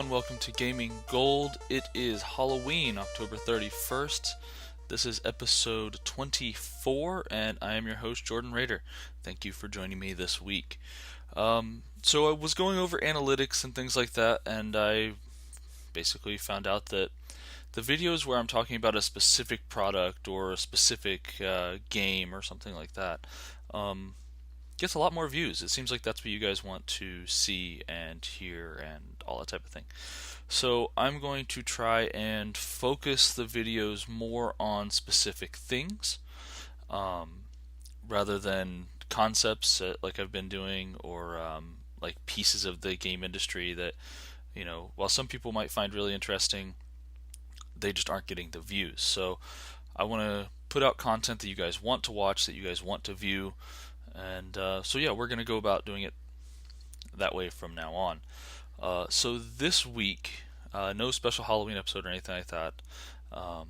everyone, welcome to Gaming Gold. It is Halloween, October 31st. This is episode 24, and I am your host, Jordan Rader. Thank you for joining me this week. So I was going over analytics and things like that, and I basically found out that the videos where I'm talking about a specific product or a specific game or something like that gets a lot more views. It seems like that's what you guys want to see and hear and all that type of thing. So I'm going to try and focus the videos more on specific things um, rather than concepts like I've been doing or like pieces of the game industry that, while some people might find really interesting, they just aren't getting the views. So I want to put out content that you guys want to watch, that you guys want to view, and we're going to go about doing it that way from now on. So this week, no special Halloween episode or anything like that, um,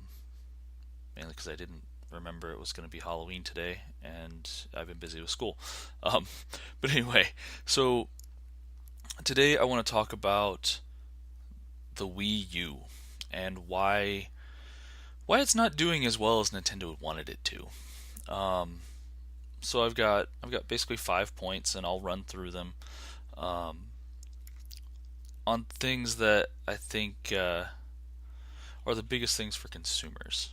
mainly because I didn't remember it was going to be Halloween today, and I've been busy with school. Um, but anyway, so today I want to talk about the Wii U and why it's not doing as well as Nintendo wanted it to. So I've got basically 5 points, and I'll run through them on things that I think are the biggest things for consumers.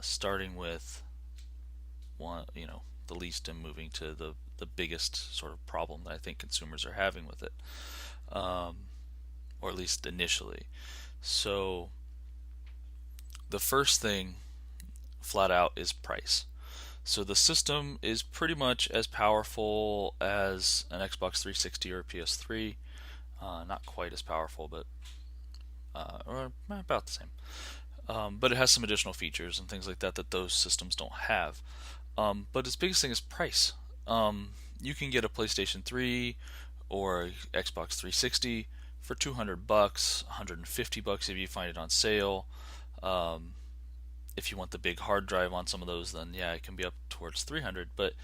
Starting with one, the least, and moving to the biggest sort of problem that I think consumers are having with it, or at least initially. So the first thing, flat out, is price. So the system is pretty much as powerful as an Xbox 360 or a PS3. Not quite as powerful, but or about the same. But it has some additional features and things like that that those systems don't have. But its biggest thing is price. You can get a PlayStation 3 or Xbox 360 for $200, $150 if you find it on sale. If you want the big hard drive on some of those, then yeah, it can be up towards 300. But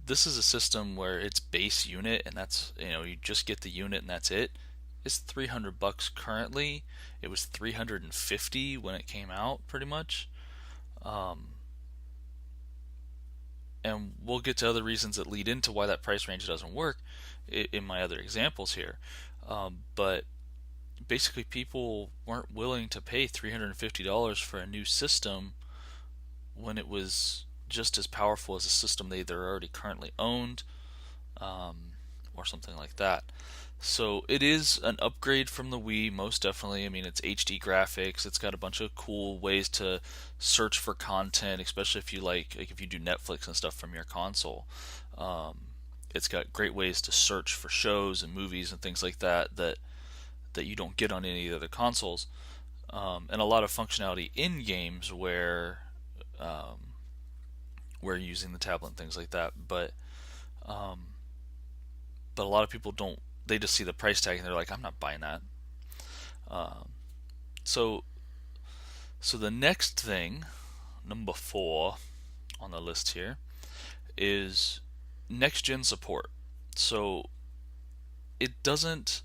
this is a system where its base unit, and that's, you just get the unit and that's it, is $300 currently. It was $350 when it came out, pretty much. Um, and we'll get to other reasons that lead into why that price range doesn't work in my other examples here. But basically, people weren't willing to pay $350 for a new system when it was just as powerful as a system they either already currently owned, or something like that. So it is an upgrade from the Wii, most definitely. I mean, it's HD graphics. It's got a bunch of cool ways to search for content, especially if you like if you do Netflix and stuff from your console. Um, it's got great ways to search for shows and movies and things like that you don't get on any of the other consoles, and a lot of functionality in games where we're using the tablet and things like that. Um, but a lot of people don't. They just see the price tag and they're like, I'm not buying that. Um, so so the next thing, number 4 on the list here, is next gen support. So it doesn't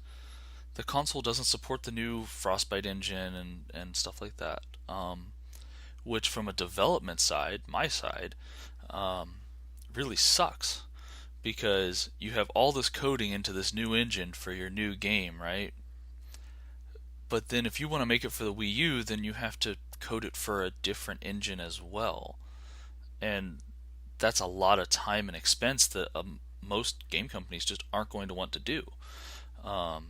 the console doesn't support the new Frostbite engine and stuff like that. Which, from a development side, my side, um, really sucks because you have all this coding into this new engine for your new game, right? But then if you want to make it for the Wii U, then you have to code it for a different engine as well. And that's a lot of time and expense that most game companies just aren't going to want to do. Um,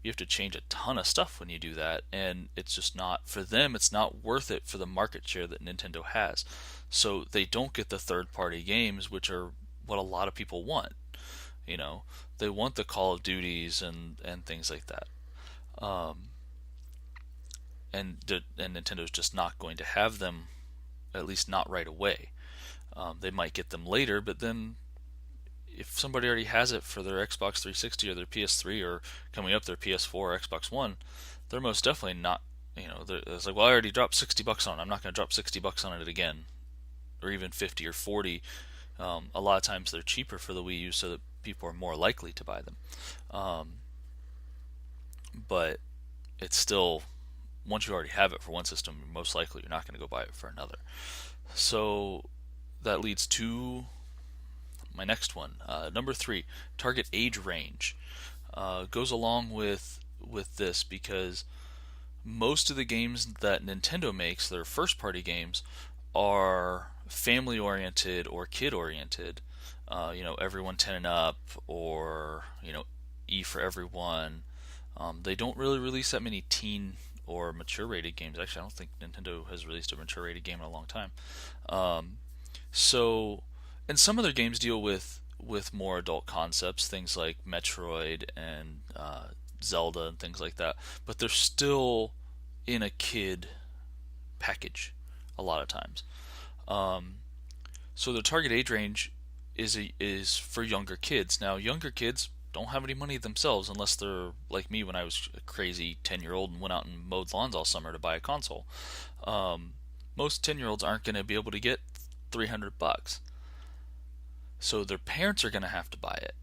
you have to change a ton of stuff when you do that, and it's just not, for them, it's not worth it for the market share that Nintendo has. So they don't get the third party games, which are what a lot of people want. you know they want the Call of Duties and things like that. um, and Nintendo's just not going to have them, at least not right away. They might get them later, but then if somebody already has it for their Xbox 360 or their PS3 or coming up their PS4 or Xbox One, they're most definitely not. It's like, well, I already dropped $60 on it. I'm not going to drop $60 on it again, or even 50 or 40. A lot of times they're cheaper for the Wii U, so that people are more likely to buy them. But it's still, once you already have it for one system, most likely you're not going to go buy it for another. So that leads to my next one. Number three, target age range. Goes along with this because most of the games that Nintendo makes, their first party games, are family oriented or kid oriented. Everyone 10 and up, or E for everyone. They don't really release that many teen or mature rated games. Actually, I don't think Nintendo has released a mature rated game in a long time. Um, so, and some of their games deal with more adult concepts, things like Metroid and Zelda and things like that. But they're still in a kid package a lot of times. Um, so the target age range is for younger kids. Now, younger kids don't have any money themselves unless they're like me when I was a crazy 10-year-old and went out and mowed lawns all summer to buy a console. Um, Most 10-year-olds aren't going to be able to get $300. So their parents are going to have to buy it.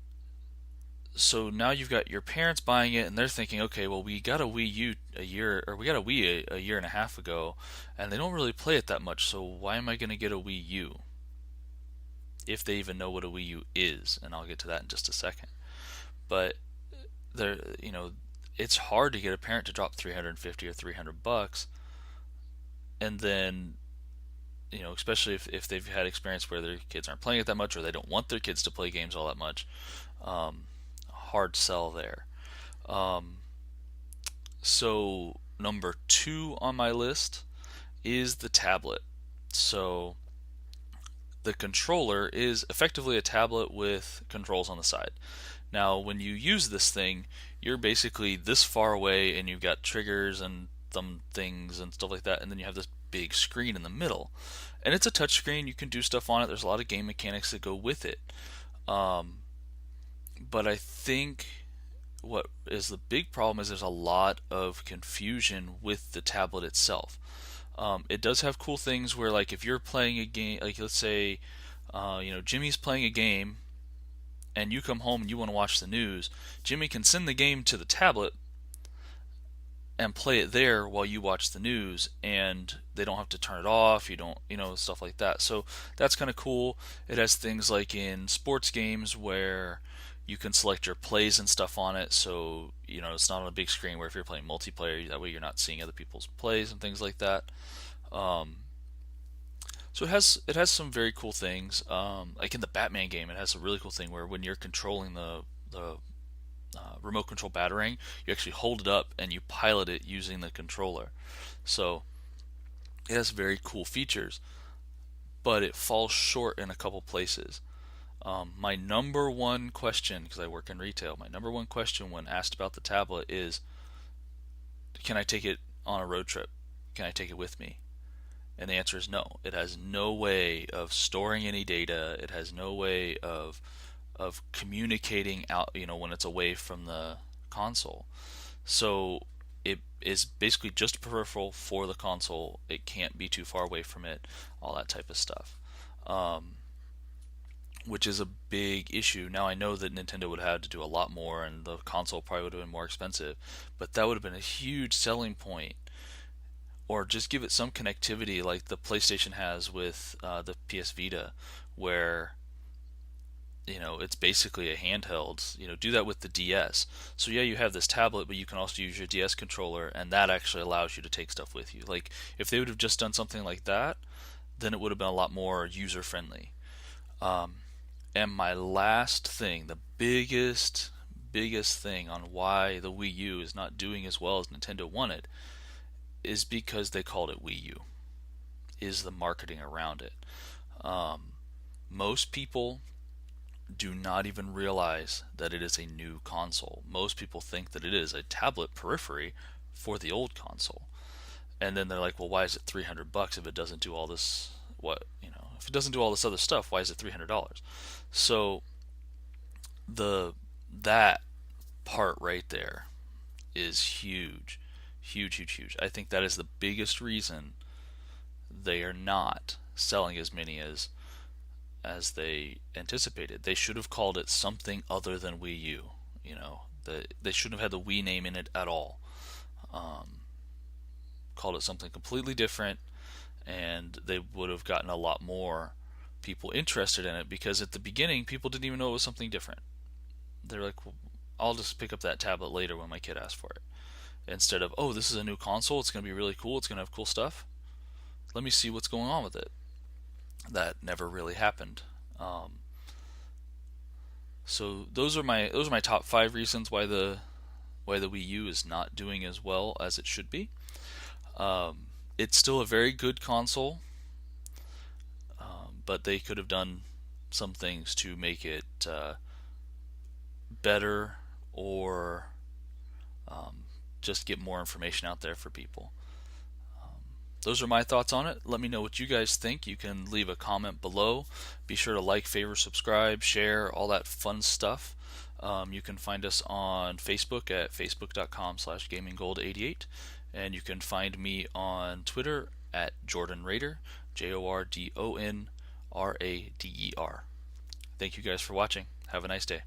So now you've got your parents buying it, and they're thinking, okay, well, we got a Wii U a year, or we got a Wii a year and a half ago, and they don't really play it that much. So why am I going to get a Wii U if they even know what a Wii U is? And I'll get to that in just a second. But there, it's hard to get a parent to drop 350 or $300, and then especially if they've had experience where their kids aren't playing it that much, or they don't want their kids to play games all that much. Um, Hard sell there. Um, so number two on my list is the tablet. So the controller is effectively a tablet with controls on the side. Now, when you use this thing, you're basically this far away and you've got triggers and thumb things and stuff like that, and then you have this big screen in the middle. And it's a touch screen, you can do stuff on it, there's a lot of game mechanics that go with it. Um, but I think what is the big problem is there's a lot of confusion with the tablet itself. It does have cool things where, like, if you're playing a game, like let's say, Jimmy's playing a game, and you come home and you want to watch the news, Jimmy can send the game to the tablet and play it there while you watch the news, and they don't have to turn it off. You don't, stuff like that. So that's kind of cool. It has things like in sports games where you can select your plays and stuff on it. So it's not on a big screen where if you're playing multiplayer, that way you're not seeing other people's plays and things like that. Um, so it has some very cool things. Like in the Batman game, it has a really cool thing where when you're controlling the remote control Batarang, you actually hold it up and you pilot it using the controller. So it has very cool features, but it falls short in a couple places. My number one question, because I work in retail, my number one question when asked about the tablet is, can I take it on a road trip? Can I take it with me? And the answer is no. It has no way of storing any data. It has no way of communicating out, when it's away from the console. So it is basically just a peripheral for the console. It can't be too far away from it, all that type of stuff. Um, which is a big issue. Now I know that Nintendo would have had to do a lot more, and the console probably would have been more expensive, but that would have been a huge selling point. Or just give it some connectivity like the PlayStation has with the PS Vita, where it's basically a handheld. Do that with the DS. So yeah, you have this tablet, but you can also use your DS controller, and that actually allows you to take stuff with you. Like if they would have just done something like that, then it would have been a lot more user friendly. Um, and my last thing, the biggest thing on why the Wii U is not doing as well as Nintendo wanted, is because they called it Wii U. Is the marketing around it? Um, Most people do not even realize that it is a new console. Most people think that it is a tablet periphery for the old console. And then they're like, well, why is it $300 if it doesn't do all this? If it doesn't do all this other stuff, why is it $300? So the that part right there is huge, huge, huge, huge. I think that is the biggest reason they are not selling as many as they anticipated. They should have called it something other than Wii U. They shouldn't have had the Wii name in it at all. called it something completely different, and they would have gotten a lot more people interested in it, because at the beginning people didn't even know it was something different. They're like, well, I'll just pick up that tablet later when my kid asks for it. Instead of, oh, this is a new console, it's going to be really cool, it's going to have cool stuff. Let me see what's going on with it. That never really happened. So those are my top 5 reasons why the Wii U is not doing as well as it should be. It's still a very good console, but they could have done some things to make it better, or just get more information out there for people. Those are my thoughts on it. Let me know what you guys think. You can leave a comment below. Be sure to like, favorite, subscribe, share, all that fun stuff. You can find us on Facebook at facebook.com/gaminggold88, and you can find me on Twitter at Jordan Rader, JORDONRADER. Thank you guys for watching. Have a nice day.